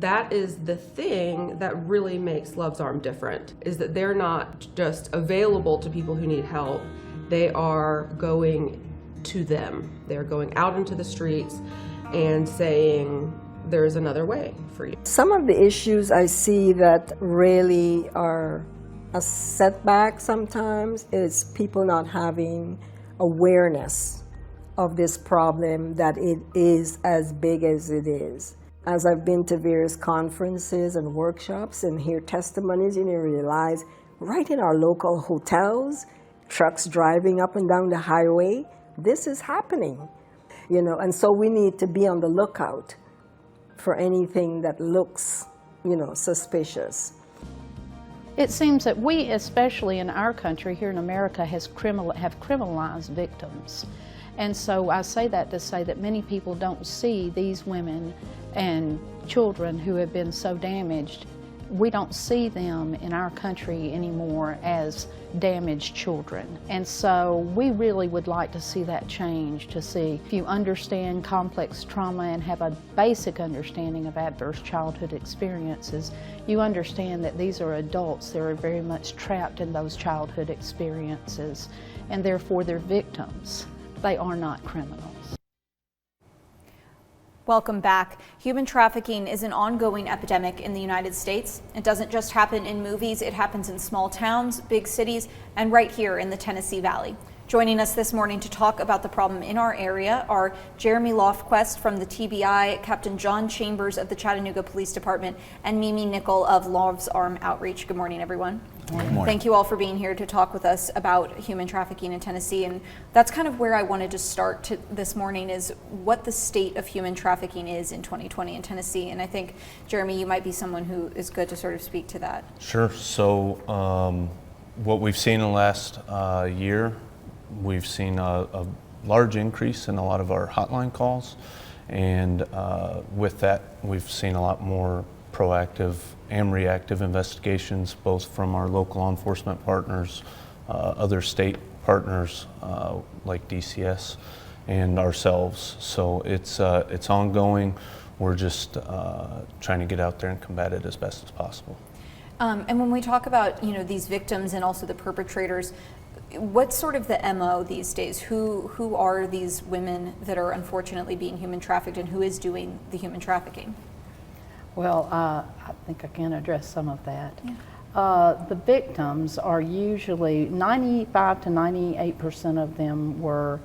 That is the thing that really makes Love's Arm different, is that they're not just available to people who need help, they are going to them. They're going out into the streets and saying, there's another way for you. Some of the issues I see that really are a setback sometimes is people not having awareness of this problem, that it is as big as it is. As I've been to various conferences and workshops and hear testimonies, you realize right in our local hotels, trucks driving up and down the highway, this is happening. And so we need to be on the lookout for anything that looks, suspicious. It seems that we, especially in our country here in America, have criminalized victims. And so I say that to say that many people don't see these women and children who have been so damaged. We don't see them in our country anymore as damaged children. And so we really would like to see that change, to see if you understand complex trauma and have a basic understanding of adverse childhood experiences, you understand that these are adults that are very much trapped in those childhood experiences, and therefore they're victims. They are not criminals. Welcome back. Human trafficking is an ongoing epidemic in the United States. It doesn't just happen in movies, it happens in small towns, big cities, and right here in the Tennessee Valley. Joining us this morning to talk about the problem in our area are Jeremy Lofquest from the TBI, Captain John Chambers of the Chattanooga Police Department, and Mimi Nickel of Love's Arm Outreach. Good morning, everyone. Good morning. Thank you all for being here to talk with us about human trafficking in Tennessee. And that's kind of where I wanted to start this morning, is what the state of human trafficking is in 2020 in Tennessee. And I think, Jeremy, you might be someone who is good to sort of speak to that. Sure. So what we've seen in the last year, we've seen a large increase in a lot of our hotline calls. And with that, we've seen a lot more proactive and reactive investigations, both from our local law enforcement partners, other state partners like DCS, and ourselves. So it's ongoing. We're just trying to get out there and combat it as best as possible. And when we talk about these victims and also the perpetrators, what's sort of the MO these days? Who are these women that are unfortunately being human trafficked, and who is doing the human trafficking? Well, I think I can address some of that. Yeah. The victims are usually 95 to 98% of them were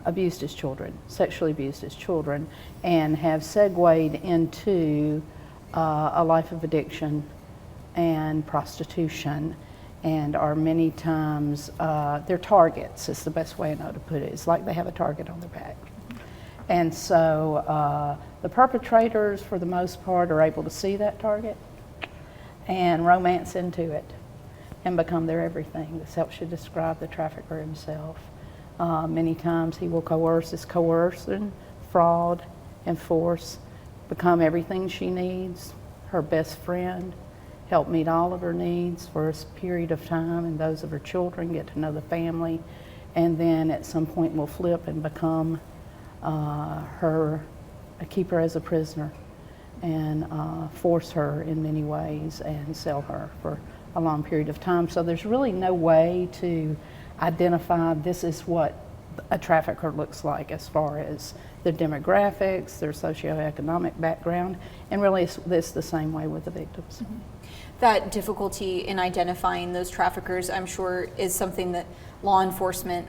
abused as children, sexually abused as children, and have segued into a life of addiction and prostitution, and are many times, they're targets, is the best way I know to put it. It's like they have a target on their back. And so the perpetrators, for the most part, are able to see that target and romance into it and become their everything. This helps you describe the trafficker himself. Many times he will coerce, is coercion, fraud, and force, become everything she needs, her best friend, help meet all of her needs for a period of time, and those of her children, get to know the family, and then at some point will flip and become keep her as a prisoner, and force her in many ways and sell her for a long period of time. So there's really no way to identify this is what a trafficker looks like as far as their demographics, their socioeconomic background, and really it's the same way with the victims. Mm-hmm. That difficulty in identifying those traffickers, I'm sure, is something that law enforcement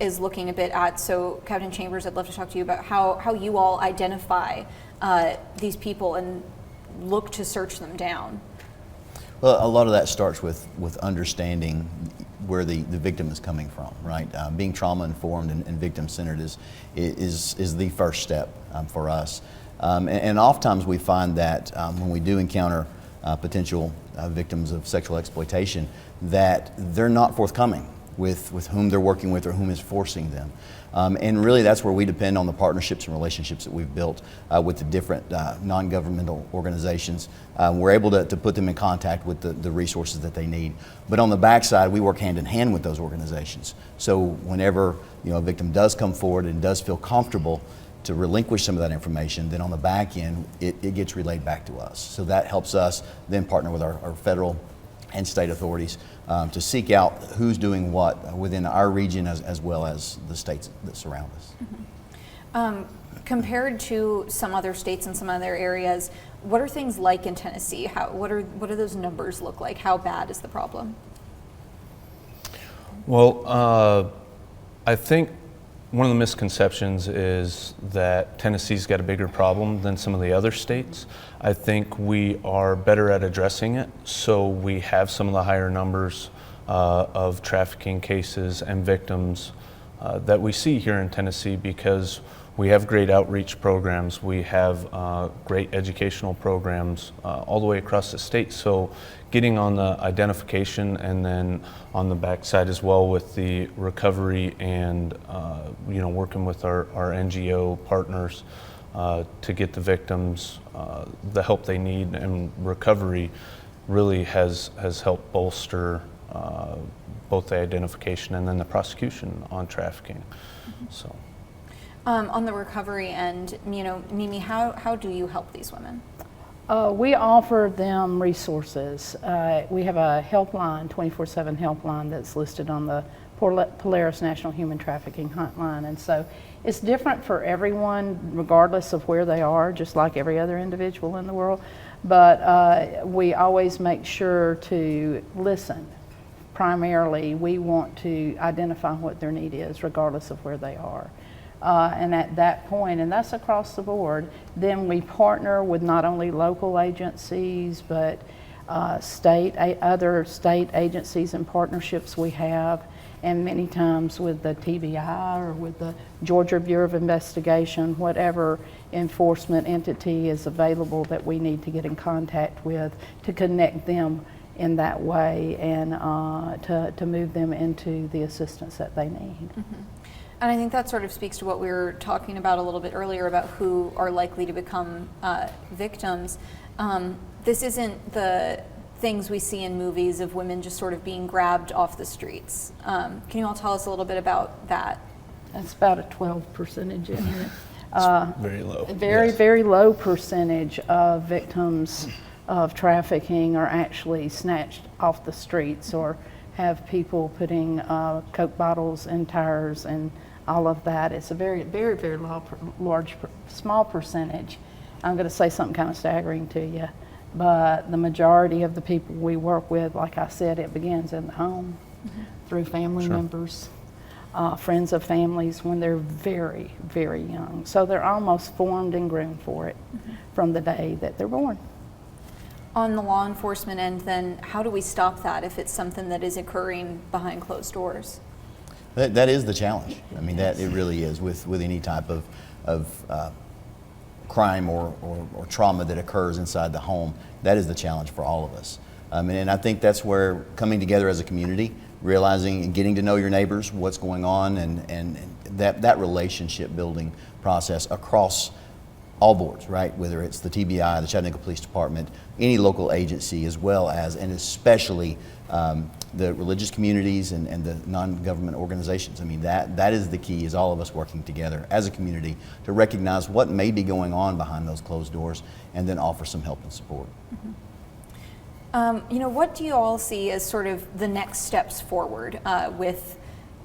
is looking a bit at. So, Captain Chambers, I'd love to talk to you about how you all identify these people and look to search them down. Well, a lot of that starts with understanding where the victim is coming from, right? Being trauma-informed and victim-centered is the first step for us. And oftentimes we find that when we do encounter potential victims of sexual exploitation, that they're not forthcoming with whom they're working with or whom is forcing them. And really that's where we depend on the partnerships and relationships that we've built with the different non-governmental organizations. We're able to put them in contact with the resources that they need. But on the backside, we work hand in hand with those organizations. So whenever a victim does come forward and does feel comfortable to relinquish some of that information, then on the back end, it gets relayed back to us. So that helps us then partner with our federal and state authorities to seek out who's doing what within our region as well as the states that surround us. Compared to some other states and some other areas, what are things like in Tennessee? What do those numbers look like? How bad is the problem? Well, I think one of the misconceptions is that Tennessee's got a bigger problem than some of the other states. I think we are better at addressing it, so we have some of the higher numbers of trafficking cases and victims that we see here in Tennessee, because we have great outreach programs, we have great educational programs all the way across the state. So getting on the identification and then on the backside as well with the recovery and working with our NGO partners to get the victims the help they need, and recovery really has helped bolster both the identification and then the prosecution on trafficking. So. On the recovery end, Mimi, how do you help these women? We offer them resources. We have a helpline, 24/7 helpline that's listed on the Polaris National Human Trafficking Hotline. And so it's different for everyone, regardless of where they are, just like every other individual in the world. But we always make sure to listen. Primarily, we want to identify what their need is, regardless of where they are. And at that point, and that's across the board, then we partner with not only local agencies, but other state agencies and partnerships we have, and many times with the TBI or with the Georgia Bureau of Investigation, whatever enforcement entity is available that we need to get in contact with to connect them in that way and to move them into the assistance that they need. Mm-hmm. And I think that sort of speaks to what we were talking about a little bit earlier about who are likely to become victims. This isn't the things we see in movies of women just sort of being grabbed off the streets. Can you all tell us a little bit about that? That's about a 12%, isn't it? Very low. Very low percentage of victims of trafficking are actually snatched off the streets or have people putting Coke bottles in tires and all of that. It's a very small percentage. I'm going to say something kind of staggering to you, but the majority of the people we work with, like I said, it begins in the home, through family members, friends of families when they're very, very young. So they're almost formed and groomed for it from the day that they're born. On the law enforcement end, then, how do we stop that if it's something that is occurring behind closed doors? That is the challenge. I mean, that it really is with any type of crime or trauma that occurs inside the home. That is the challenge for all of us. And I think that's where coming together as a community, realizing and getting to know your neighbors, what's going on, and that relationship building process across all boards, right? Whether it's the TBI, the Chattanooga Police Department, any local agency, as well as, and especially the religious communities and the non-government organizations. I mean, that is the key, is all of us working together as a community to recognize what may be going on behind those closed doors and then offer some help and support. What do you all see as sort of the next steps forward with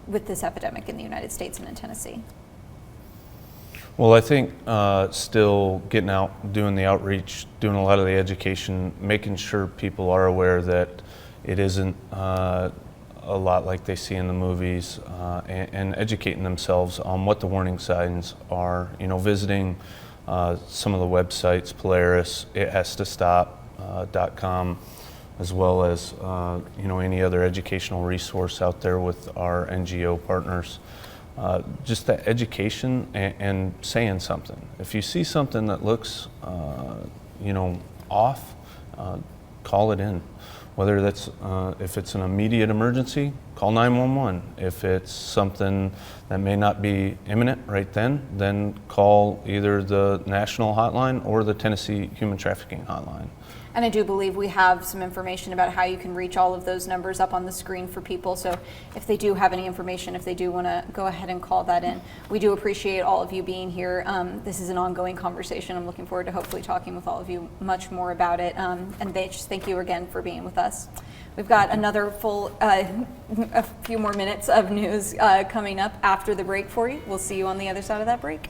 this epidemic in the United States and in Tennessee? Well, I think still getting out, doing the outreach, doing a lot of the education, making sure people are aware that it isn't a lot like they see in the movies, and educating themselves on what the warning signs are. Visiting some of the websites, Polaris, ithastostop.com, as well as any other educational resource out there with our NGO partners. Just that education and saying something. If you see something that looks, off, call it in. whether that's if it's an immediate emergency, call 911. If it's something that may not be imminent right then call either the national hotline or the Tennessee Human Trafficking Hotline. And I do believe we have some information about how you can reach all of those numbers up on the screen for people. So if they do have any information, if they do want to go ahead and call that in. We do appreciate all of you being here. This is an ongoing conversation. I'm looking forward to hopefully talking with all of you much more about it. And just thank you again for being with us. We've got another full, a few more minutes of news coming up after the break for you. We'll see you on the other side of that break.